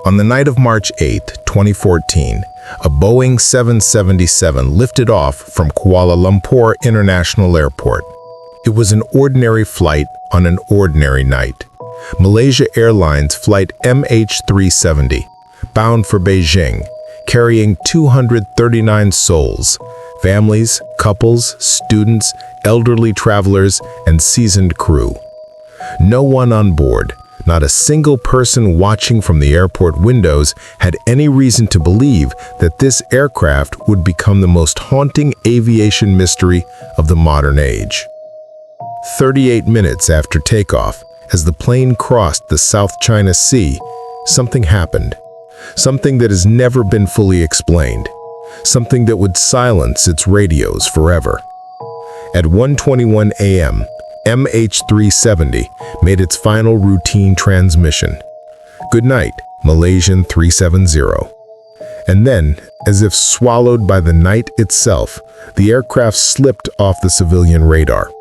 On the night of March 8, 2014, a Boeing 777 lifted off from Kuala Lumpur International Airport. It was an ordinary flight on an ordinary night. Malaysia Airlines Flight MH370, bound for Beijing, carrying 239 souls, families, couples, students, elderly travelers, and seasoned crew. No one on board, not a single person watching from the airport windows, had any reason to believe that this aircraft would become the most haunting aviation mystery of the modern age. 38 minutes after takeoff, as the plane crossed the South China Sea, something happened. Something that has never been fully explained. Something that would silence its radios forever. At 1:21 a.m., MH370 made its final routine transmission. "Good night, Malaysian 370. And then, as if swallowed by the night itself, the aircraft slipped off the civilian radar.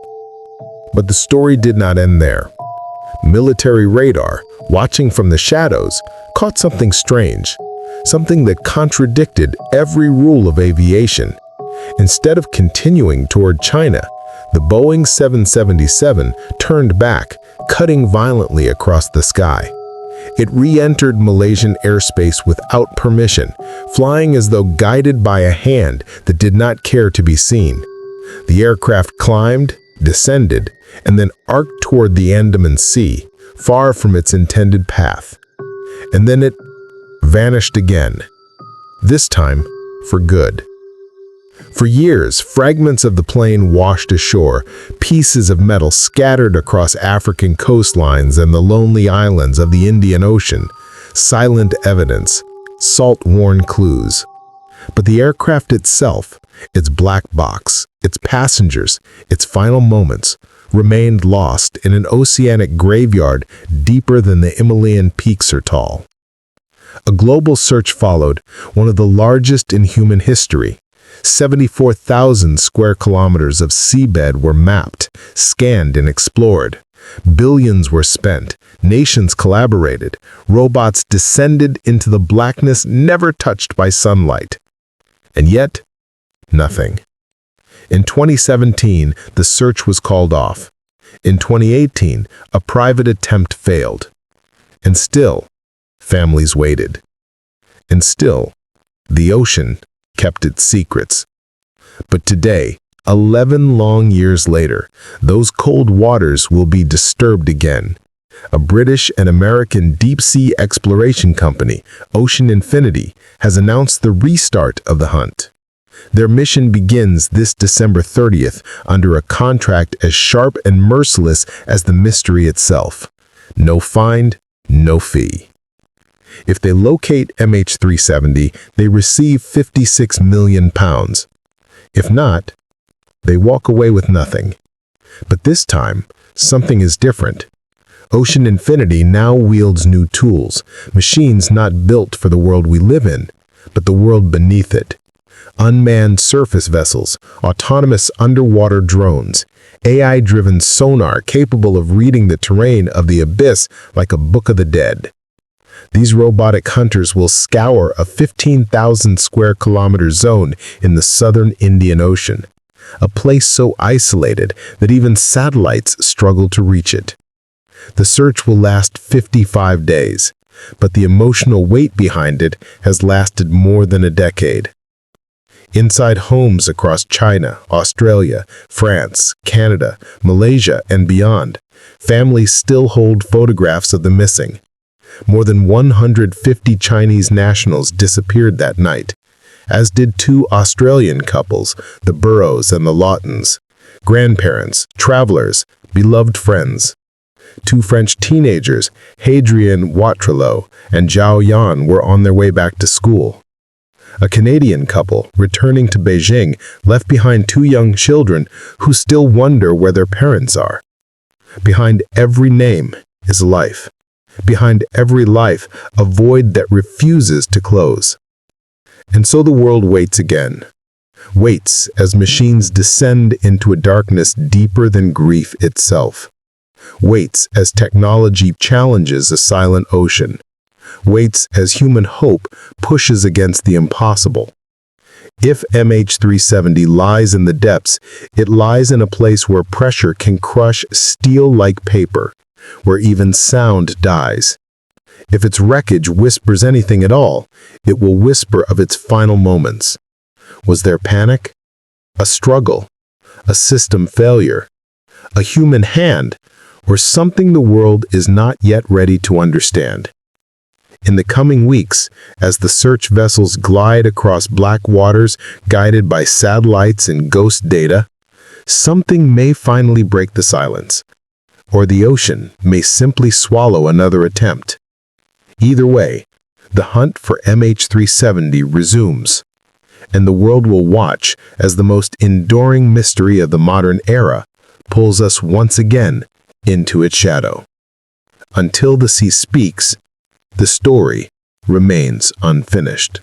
But the story did not end there. Military radar, watching from the shadows, caught something strange, something that contradicted every rule of aviation. Instead of continuing toward China, the Boeing 777 turned back, cutting violently across the sky. It re-entered Malaysian airspace without permission, flying as though guided by a hand that did not care to be seen. The aircraft climbed, descended, and then arced toward the Andaman Sea, far from its intended path. And then it vanished again, this time for good. For years, fragments of the plane washed ashore, pieces of metal scattered across African coastlines and the lonely islands of the Indian Ocean, silent evidence, salt-worn clues. But the aircraft itself, its black box, its passengers, its final moments, remained lost in an oceanic graveyard deeper than the Himalayan peaks are tall. A global search followed, one of the largest in human history. 74,000 square kilometers of seabed were mapped, scanned, and explored. Billions were spent, nations collaborated, robots descended into the blackness never touched by sunlight. And yet, nothing. In 2017, the search was called off. In 2018, a private attempt failed. And still, families waited. And still, the ocean kept its secrets. But today, 11 long years later, those cold waters will be disturbed again. A British and American deep-sea exploration company, Ocean Infinity, has announced the restart of the hunt. Their mission begins this December 30th under a contract as sharp and merciless as the mystery itself. No find, no fee. If they locate MH370, they receive £56 million. If not, they walk away with nothing. But this time, something is different. Ocean Infinity now wields new tools, machines not built for the world we live in, but the world beneath it. Unmanned surface vessels, autonomous underwater drones, AI-driven sonar capable of reading the terrain of the abyss like a book of the dead. These robotic hunters will scour a 15,000 square kilometer zone in the southern Indian Ocean, a place so isolated that even satellites struggle to reach it. The search will last 55 days, but the emotional weight behind it has lasted more than a decade. Inside homes across China, Australia, France, Canada, Malaysia, and beyond, families still hold photographs of the missing. More than 150 Chinese nationals disappeared that night, as did two Australian couples, the Burrows and the Lawtons, grandparents, travelers, beloved friends. Two French teenagers, Hadrien Watrelot and Zhao Yan, were on their way back to school. A Canadian couple, returning to Beijing, left behind two young children who still wonder where their parents are. Behind every name is life. Behind every life, a void that refuses to close. And so the world waits again. Waits as machines descend into a darkness deeper than grief itself. Waits as technology challenges a silent ocean. waits as human hope pushes against the impossible. If MH370 lies in the depths, it lies in a place where pressure can crush steel like paper, where even sound dies. If its wreckage whispers anything at all, it will whisper of its final moments. Was there panic? A struggle? A system failure? A human hand? Or something the world is not yet ready to understand? In the coming weeks, as the search vessels glide across black waters guided by satellites and ghost data, something may finally break the silence, or the ocean may simply swallow another attempt. Either way, the hunt for MH370 resumes, and the world will watch as the most enduring mystery of the modern era pulls us once again into its shadow. Until the sea speaks, the story remains unfinished.